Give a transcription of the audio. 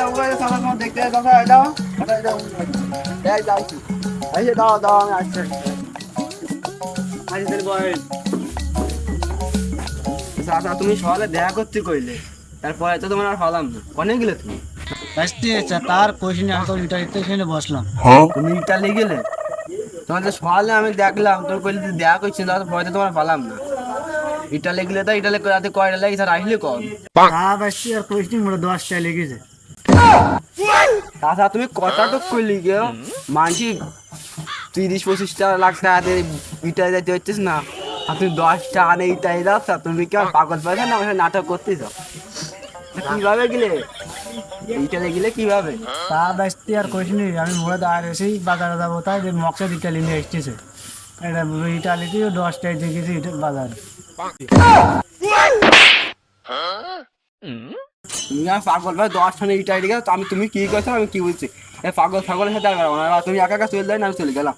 ওখানে সাদা তোমার দেখতে দাদা দাও দাও এই যাও এই যে দাও দাও আমি আসছি আসছি বল দাদা তুমি সকালে দেখা করতে কইলে তারপরে তো তোমার আর হলাম না কোনে গেলে তুমি আসতে তার কোশ্চেন এখন ইন্টারভিউতে এখানে বসলাম। তুমি ইটালি গেলে তোমাদের সকালে আমি দেখলাম তোর কইলে দেখা করছি তারপর পরে তোমার পালাম না ইটালি গেলে তো ইটালি রাতে কয়টা লাগে স্যার আসলে কম তা আসছি আর কোশ্চেন মোটা 10টা লেগেছে। তাছাড়া তুমি কতটুক করলি কেউ মানছি 30-25 লাখ টাকা ইটালি যাইতে হচ্ছিস না আর তুমি 10 টাকা নেই ইটালি যাচ্ছ তুমি কি আর পাগল পাইছো না ওখানে নাটক করতেছ কিভাবে গেলে ইটালি গেলে কিভাবে তা আসতে আর কোশ্চেন আমি মোড়ে দাঁড়িয়ে এসেই বাজারে যাবো তাই যে মকসদ ইটালি নিয়ে এসেছে এটা ইটালিতেও 10টায় দেখেছি বাজারে। তুমি আর পাগল ভাই 10 টাকা ইটালি গেছো আমি তুমি কি করছো আমি কি বলছি পাগল ছাগলের সাথে আর বেড়াবো না তুমি একা একা চলে যাই না আমি চলে গেলাম